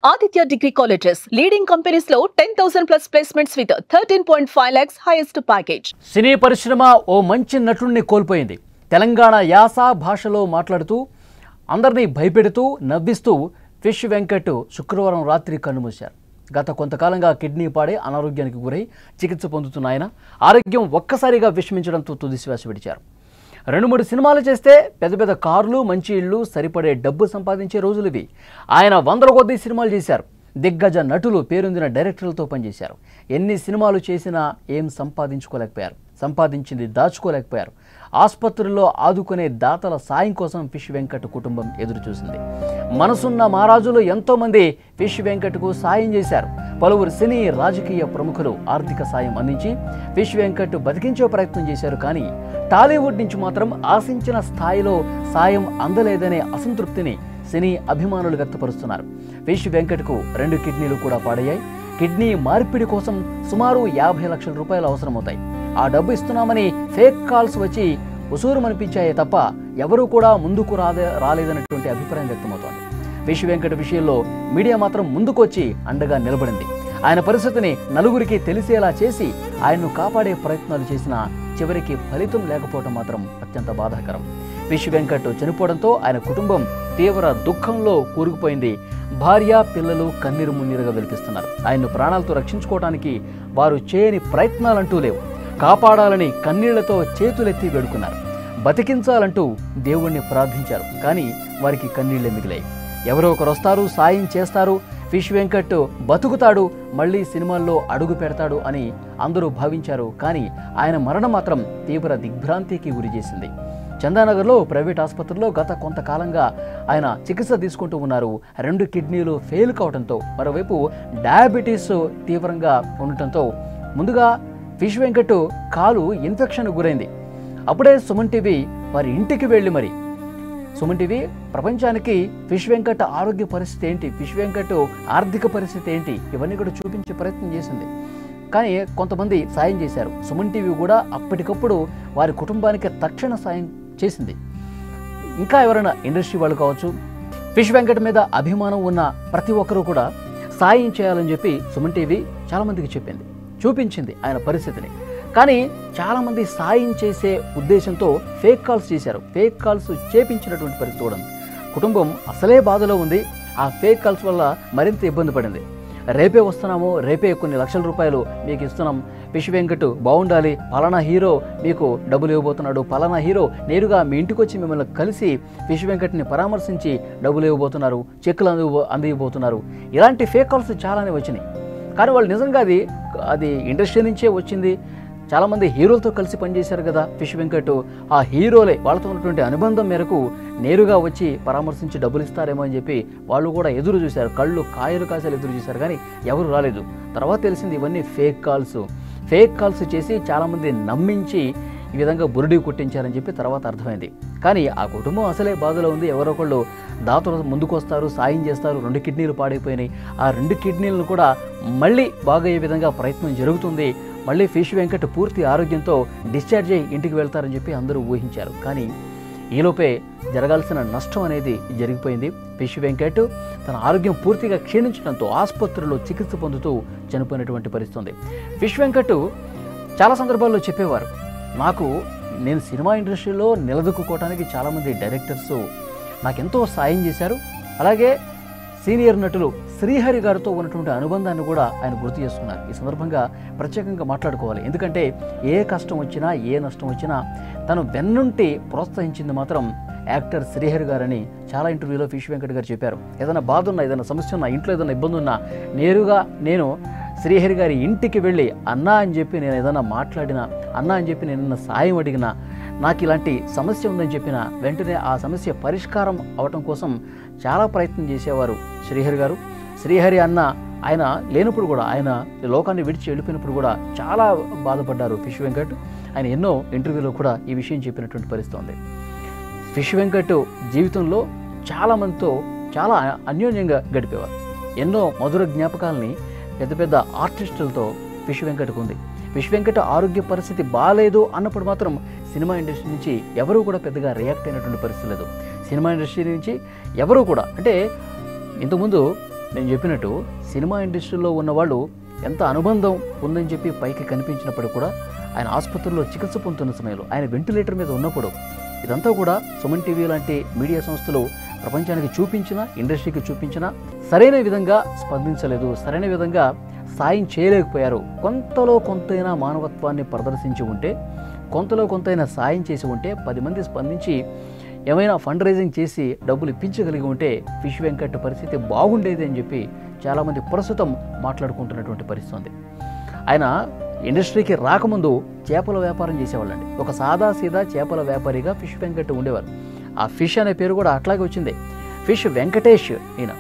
Aditya Degree Colleges, leading companies లో 10,000 plus placements with 13.5 lakhs highest package. సినీ పరిశ్రమ ఓ మంచి నటుడిని కోల్పోయింది. తెలంగాణ యాస భాషలో మాట్లాడుతూ అందరినీ భయపెడుతూ నవ్విస్తూ ఫిష్ వెంకట్ శుక్రవారం రాత్రి కన్నుమూశారు. గత కొంతకాలంగా కిడ్నీ పాడే అనారోగ్యానికి గురై చికిత్స పొందుతున్న ఆయన ఆరోగ్యం ఒక్కసారిగా విషమించడంతో తుదిశ్వాస విడిచారు. 2-3 సినిమాలు చేస్తే పెద్ద పెద్ద కార్లు, మంచి ఇళ్ళు, సరిపడే డబ్బు సంపాదించే రోజులు ఇవి. ఆయన 100ల కొద్దీ సినిమాలు చేశారు. దిగ్గజ నటులు, పేరొందిన డైరెక్టర్లతో పనిచేశారు. ఎన్ని సినిమాలు చేసినా ఏం సంపాదించుకోలేకపోయారు. సంపాదించింది దాచుకోలేకపోయారు. ఆసుపత్రుల్లో ఆదుకునే దాతల సాయం కోసం ఫిష్ వెంకట్ కుటుంబం ఎదురు చూసింది. మనసున్న మహారాజులు ఎంతోమంది ఫిష్ వెంకట్కు సాయం చేశారు. పలువురు సినీ, రాజకీయ ప్రముఖులు ఆర్థిక సాయం అందించి ఫిష్ వెంకట్ బతికించే ప్రయత్నం చేశారు. కానీ టాలీవుడ్ నుంచి మాత్రం ఆశించిన స్థాయిలో సాయం అందలేదనే అసంతృప్తిని సినీ అభిమానులు వ్యక్తపరుస్తున్నారు. ఫిష్ వెంకట్కు 2 కిడ్నీలు కూడా పాడయ్యాయి. కిడ్నీ మార్పిడి కోసం సుమారు 50 లక్షల రూపాయలు అవసరమవుతాయి. ఆ డబ్బు ఇస్తున్నామని ఫేక్ కాల్స్ వచ్చి ఉసూరుమనిపించాయే తప్ప ఎవరూ కూడా ముందుకు రాలేదన్నటువంటి అభిప్రాయం వ్యక్తమవుతోంది. ఫిష్ వెంకట్ విషయంలో మీడియా మాత్రం ముందుకొచ్చి అండగా నిలబడింది. ఆయన పరిస్థితిని నలుగురికి తెలిసేలా చేసి ఆయన్ను కాపాడే ప్రయత్నాలు చేసినా చివరికి ఫలితం లేకపోవడం మాత్రం అత్యంత బాధాకరం. ఫిష్ వెంకట్ చనిపోవడంతో ఆయన కుటుంబం తీవ్ర దుఃఖంలో కూరుకుపోయింది. భార్య, పిల్లలు కన్నీరు మున్నీరుగా వెలిపిస్తున్నారు. ఆయన్ను ప్రాణాలతో రక్షించుకోవడానికి వారు చేయని ప్రయత్నాలంటూ లేవు. కాపాడాలని కన్నీళ్లతో చేతులెత్తి వేడుకున్నారు. బతికించాలంటూ దేవుణ్ణి ప్రార్థించారు. కానీ వారికి కన్నీళ్లే మిగిలాయి. ఎవరో ఒకరు వస్తారు, సాయం చేస్తారు, ఫిష్ వెంకట్ బతుకుతాడు, మళ్ళీ సినిమాల్లో అడుగు పెడతాడు అని అందరూ భావించారు. కానీ ఆయన మరణం మాత్రం తీవ్ర దిగ్భ్రాంతికి గురి చేసింది. చందానగర్లో ప్రైవేట్ ఆసుపత్రిలో గత కొంతకాలంగా ఆయన చికిత్స తీసుకుంటూ ఉన్నారు. 2 కిడ్నీలు ఫెయిల్ కావడంతో, మరోవైపు డయాబెటీస్ తీవ్రంగా ఉండటంతో ముందుగా ఫిష్ వెంకట్ కాలు ఇన్ఫెక్షన్ గురైంది. అప్పుడే సుమన్ టీవీ వారి ఇంటికి వెళ్ళి మరి సుమన్ టీవీ ప్రపంచానికి ఫిష్ వెంకట్ ఆరోగ్య పరిస్థితి ఏంటి, ఫిష్ వెంకట్ ఆర్థిక పరిస్థితి ఏంటి, ఇవన్నీ కూడా చూపించే ప్రయత్నం చేసింది. కానీ కొంతమంది సాయం చేశారు. సుమన్ టీవీ కూడా అప్పటికప్పుడు వారి కుటుంబానికి తక్షణ సాయం చేసింది. ఇంకా ఎవరైనా ఇండస్ట్రీ వాళ్ళు కావచ్చు, ఫిష్ వెంకట్ మీద అభిమానం ఉన్న ప్రతి ఒక్కరూ కూడా సాయం చేయాలని చెప్పి సుమన్ టీవీ చాలామందికి చూపించింది ఆయన పరిస్థితిని. కానీ చాలామంది సాయం చేసే ఉద్దేశంతో ఫేక్ కాల్స్ చేశారు. ఫేక్ కాల్స్ చేపించినటువంటి పరిస్థితి కూడా ఉంది. కుటుంబం అసలే బాధలో ఉంది. ఆ ఫేక్ కాల్స్ వల్ల మరింత ఇబ్బంది పడింది. రేపే వస్తున్నాము, రేపే కొన్ని లక్షల రూపాయలు మీకు ఇస్తున్నాం, ఫిష్ వెంకట్ బాగుండాలి, పలానా హీరో మీకు డబ్బులు ఇవ్వబోతున్నాడు, పలానా హీరో నేరుగా మీ ఇంటికి వచ్చి మిమ్మల్ని కలిసి ఫిష్ వెంకట్ని పరామర్శించి డబ్బులు ఇవ్వబోతున్నారు, చెక్కులు అందివ్వబోతున్నారు, ఇలాంటి ఫేక్ కాల్స్ చాలానే వచ్చినాయి. కానీ వాళ్ళు నిజంగా అది ఇండస్ట్రీ నుంచే వచ్చింది. చాలామంది హీరోలతో కలిసి పనిచేశారు కదా ఫిష్ వెంకట్. ఆ హీరోలే వాళ్ళతో ఉన్నటువంటి అనుబంధం మేరకు నేరుగా వచ్చి పరామర్శించి డబ్బులు ఇస్తారేమో అని చెప్పి వాళ్ళు కూడా ఎదురు చూశారు. కళ్ళు కాయలు కాసేలు ఎదురు చూశారు. కానీ ఎవరు రాలేదు. తర్వాత తెలిసింది ఇవన్నీ ఫేక్ కాల్స్ చేసి చాలామంది నమ్మించి ఈ విధంగా బురుడి కొట్టించారని చెప్పి తర్వాత అర్థమైంది. కానీ ఆ కుటుంబం అసలే బాధలో ఉంది. ఎవరో ఒకళ్ళు దాతలు ముందుకు వస్తారు, సాయం చేస్తారు. 2 కిడ్నీలు పాడైపోయినాయి. ఆ 2 కిడ్నీలను కూడా మళ్ళీ బాగయ్యే విధంగా ప్రయత్నం జరుగుతుంది. మళ్ళీ ఫిష్ వెంకట్ పూర్తి ఆరోగ్యంతో డిశ్చార్జ్ అయ్యి ఇంటికి వెళ్తారని చెప్పి అందరూ ఊహించారు. కానీ ఈలోపే జరగాల్సిన నష్టం అనేది జరిగిపోయింది. ఫిష్ వెంకట్ తన ఆరోగ్యం పూర్తిగా క్షీణించడంతో ఆసుపత్రిలో చికిత్స పొందుతూ చనిపోయినటువంటి పరిస్థితి ఉంది. ఫిష్ వెంకట్ చాలా సందర్భాల్లో చెప్పేవారు, నేను సినిమా ఇండస్ట్రీలో నిలదొక్కుకోవడానికి చాలామంది డైరెక్టర్స్ నాకెంతో సాయం చేశారు. అలాగే సీనియర్ నటులు శ్రీహరి గారితో ఉన్నటువంటి అనుబంధాన్ని కూడా ఆయన గుర్తు చేసుకున్నారు. ఈ సందర్భంగా ప్రత్యేకంగా మాట్లాడుకోవాలి. ఎందుకంటే ఏ కష్టం వచ్చినా, ఏ నష్టం వచ్చినా తను వెన్నుంటి ప్రోత్సహించింది మాత్రం యాక్టర్ శ్రీహరి గారని చాలా ఇంటర్వ్యూలో ఫిష్ వెంకట్ గారు చెప్పారు. ఏదైనా బాధ ఉన్నా, ఏదైనా సమస్య ఉన్నా, ఇంట్లో ఏదైనా ఇబ్బంది ఉన్నా నేరుగా నేను శ్రీహరి గారి ఇంటికి వెళ్ళి అన్నా అని చెప్పి నేను ఏదైనా మాట్లాడినా, అన్నా అని చెప్పి నేను ఏదైనా సాయం అడిగినా, నాకు ఇలాంటి సమస్య ఉందని చెప్పిన వెంటనే ఆ సమస్య పరిష్కారం అవటం కోసం చాలా ప్రయత్నం చేసేవారు శ్రీహరి గారు. శ్రీహరి అన్న ఆయన లేనప్పుడు కూడా, ఆయన లోకాన్ని విడిచి వెళ్ళిపోయినప్పుడు కూడా చాలా బాధపడ్డారు ఫిష్ వెంకట్. ఆయన ఎన్నో ఇంటర్వ్యూలో కూడా ఈ విషయం చెప్పినటువంటి పరిస్థితి ఉంది. ఫిష్ వెంకట్ జీవితంలో చాలామందితో చాలా అన్యోన్యంగా గడిపేవారు. ఎన్నో మధుర జ్ఞాపకాలని పెద్ద పెద్ద ఆర్టిస్టులతో ఫిష్ వెంకట్కు ఉంది. ఫిష్ వెంకట్ ఆరోగ్య పరిస్థితి బాగాలేదు అన్నప్పుడు మాత్రం సినిమా ఇండస్ట్రీ నుంచి ఎవరూ కూడా పెద్దగా రియాక్ట్ అయినటువంటి పరిస్థితి లేదు. సినిమా ఇండస్ట్రీ నుంచి ఎవరూ కూడా, అంటే ఇంతకుముందు నేను చెప్పినట్టు సినిమా ఇండస్ట్రీలో ఉన్నవాళ్ళు ఎంత అనుబంధం ఉందని చెప్పి పైకి కనిపించినప్పుడు కూడా ఆయన ఆసుపత్రిలో చికిత్స పొందుతున్న సమయంలో ఆయన వెంటిలేటర్ మీద ఉన్నప్పుడు ఇదంతా కూడా సుమన్ టీవీ లాంటి మీడియా సంస్థలు ప్రపంచానికి చూపించినా, ఇండస్ట్రీకి చూపించినా సరైన విధంగా స్పందించలేదు, సరైన విధంగా సాయం చేయలేకపోయారు. కొంతలో కొంతైనా మానవత్వాన్ని ప్రదర్శించి ఉంటే, కొంతలో కొంతైనా సాయం చేసి ఉంటే, 10 మంది స్పందించి ఏమైనా ఫండ్ రైజింగ్ చేసి డబ్బులు ఇప్పించగలిగి ఉంటే ఫిష్ వెంకట్ పరిస్థితి బాగుండేది అని చెప్పి చాలామంది ప్రస్తుతం మాట్లాడుకుంటున్నటువంటి పరిస్థితి ఉంది. ఆయన ఇండస్ట్రీకి రాకముందు చేపల వ్యాపారం చేసేవాళ్ళండి. ఒక సాదా సీదా చేపల వ్యాపారిగా ఫిష్ వెంకట్ ఉండేవారు. ఆ ఫిష్ అనే పేరు కూడా అట్లాగే వచ్చింది. ఫిష్ వెంకటేష్. ఈయన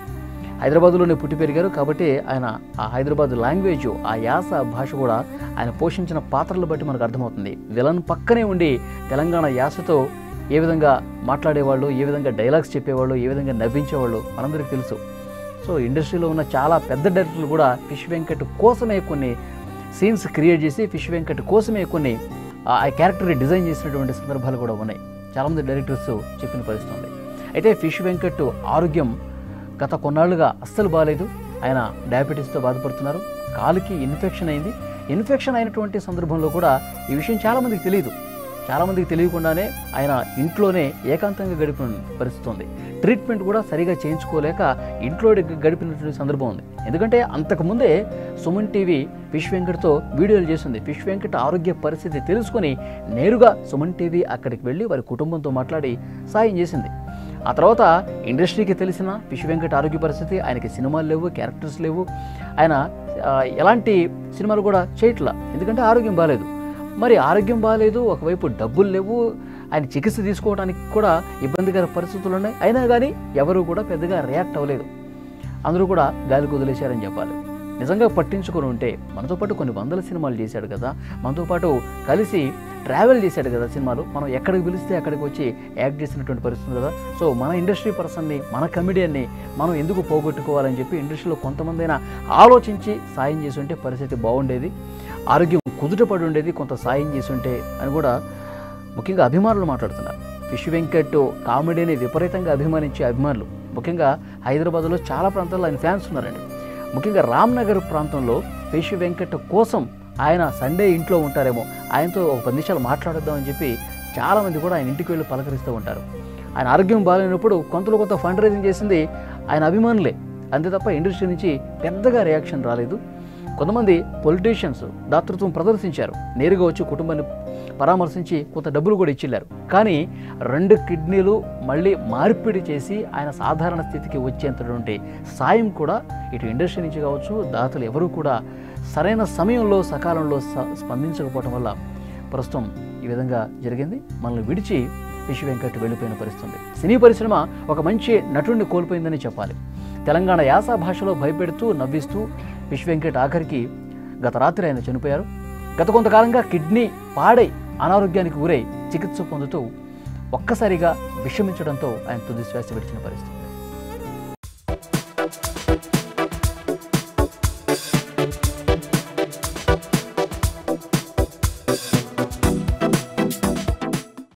హైదరాబాద్లోనే పుట్టి పెరిగారు కాబట్టి ఆయన ఆ హైదరాబాద్ లాంగ్వేజ్, ఆ యాస భాష కూడా ఆయన పోషించిన పాత్రలు బట్టి మనకు అర్థమవుతుంది. విలన్ పక్కనే ఉండి తెలంగాణ యాసతో ఏ విధంగా మాట్లాడేవాళ్ళు, ఏ విధంగా డైలాగ్స్ చెప్పేవాళ్ళు, ఏ విధంగా నవ్వించేవాళ్ళు మనందరికీ తెలుసు. సో ఇండస్ట్రీలో ఉన్న చాలా పెద్ద డైరెక్టర్లు కూడా ఫిష్ వెంకట్ కోసమే కొన్ని సీన్స్ క్రియేట్ చేసి ఫిష్ వెంకట్ కోసమే కొన్ని ఆ క్యారెక్టర్ డిజైన్ చేసినటువంటి సందర్భాలు కూడా ఉన్నాయి. చాలామంది డైరెక్టర్స్ చెప్పిన పరిస్థితి ఉంది. అయితే ఫిష్ వెంకట్ ఆరోగ్యం గత కొన్నాళ్ళుగా అస్సలు బాగాలేదు. ఆయన డయాబెటీస్తో బాధపడుతున్నారు. కాలుకి ఇన్ఫెక్షన్ అయింది. ఇన్ఫెక్షన్ అయినటువంటి సందర్భంలో కూడా ఈ విషయం చాలామందికి తెలియదు. చాలామందికి తెలియకుండానే ఆయన ఇంట్లోనే ఏకాంతంగా గడిపిన పరిస్థితి ఉంది. ట్రీట్మెంట్ కూడా సరిగా చేయించుకోలేక ఇంట్లో గడిపినటువంటి సందర్భం ఉంది. ఎందుకంటే అంతకుముందే సుమన్ టీవీ ఫిష్ వెంకట్తో వీడియోలు చేసింది. ఫిష్ వెంకట్ ఆరోగ్య పరిస్థితి తెలుసుకొని నేరుగా సుమన్ టీవీ అక్కడికి వెళ్ళి వారి కుటుంబంతో మాట్లాడి సాయం చేసింది. ఆ తర్వాత ఇండస్ట్రీకి తెలిసిన ఫిష్ వెంకట్ ఆరోగ్య పరిస్థితి, ఆయనకి సినిమాలు లేవు, క్యారెక్టర్స్ లేవు, ఆయన ఎలాంటి సినిమాలు కూడా చేయట్లా, ఎందుకంటే ఆరోగ్యం బాగాలేదు. మరి ఆరోగ్యం బాగాలేదు, ఒకవైపు డబ్బులు లేవు, ఆయన చికిత్స తీసుకోవడానికి కూడా ఇబ్బందికర పరిస్థితులు ఉన్నాయి. అయినా కానీ ఎవరు కూడా పెద్దగా రియాక్ట్ అవ్వలేదు. అందరూ కూడా గాలికి వదిలేశారని చెప్పాలి. నిజంగా పట్టించుకొని ఉంటే మనతో పాటు కొన్ని వందల సినిమాలు చేశాడు కదా, మనతో పాటు కలిసి ట్రావెల్ చేశాడు కదా సినిమాలు, మనం ఎక్కడికి పిలిస్తే అక్కడికి వచ్చి యాక్ట్ చేసినటువంటి పరిస్థితి కదా. సో మన ఇండస్ట్రీ పర్సన్ని, మన కమెడియన్ని మనం ఎందుకు పోగొట్టుకోవాలని చెప్పి ఇండస్ట్రీలో కొంతమందైనా ఆలోచించి సాయం చేసి ఉంటే పరిస్థితి బాగుండేది, ఆరోగ్యం కుదుటపడి ఉండేది, కొంత సాయం చేసి ఉంటే అని కూడా ముఖ్యంగా అభిమానులు మాట్లాడుతున్నారు. ఫిష్ వెంకట్ కామెడీని విపరీతంగా అభిమానించే అభిమానులు, ముఖ్యంగా హైదరాబాద్లో చాలా ప్రాంతాల్లో ఆయన ఫ్యాన్స్ ఉన్నారండి. ముఖ్యంగా రామ్నగర్ ప్రాంతంలో ఫిష్ వెంకట్ కోసం ఆయన సండే ఇంట్లో ఉంటారేమో, ఆయనతో ఒక 10 నిమిషాలు మాట్లాడొద్దామని చెప్పి చాలామంది కూడా ఆయన ఇంటికి వెళ్ళి పలకరిస్తూ ఉంటారు. ఆయన ఆరోగ్యం బాగాలేనప్పుడు కొంతలో కొంత ఫండ్ రైజింగ్ చేసింది ఆయన అభిమానులే, అంతే తప్ప ఇండస్ట్రీ నుంచి పెద్దగా రియాక్షన్ రాలేదు. కొంతమంది పొలిటీషియన్స్ దాతృత్వం ప్రదర్శించారు, నేరుగా వచ్చి కుటుంబాన్ని పరామర్శించి కొంత డబ్బులు కూడా ఇచ్చిల్లారు. కానీ 2 కిడ్నీలు మళ్ళీ మార్పిడి చేసి ఆయన సాధారణ స్థితికి వచ్చేంతటువంటి సాయం కూడా ఇటు ఇండస్ట్రీ నుంచి కావచ్చు, దాతలు ఎవరూ కూడా సరైన సమయంలో సకాలంలో స్పందించకపోవడం వల్ల ప్రస్తుతం ఈ విధంగా జరిగింది. మనల్ని విడిచి ఫిష్ వెంకట్ వెళ్ళిపోయిన పరిస్థితి. సినీ పరిశ్రమ ఒక మంచి నటుడిని కోల్పోయిందని చెప్పాలి. తెలంగాణ యాస భాషలో భయపెడుతూ నవ్విస్తూ ఫిష్ వెంకట్ ఆఖరికి గత రాత్రి ఆయన చనిపోయారు. గత కొంతకాలంగా కిడ్నీ పాడై అనారోగ్యానికి గురై చికిత్స పొందుతూ ఒక్కసారిగా విషమించడంతో ఆయన తుది శ్వాస విడిచిన పరిస్థితి.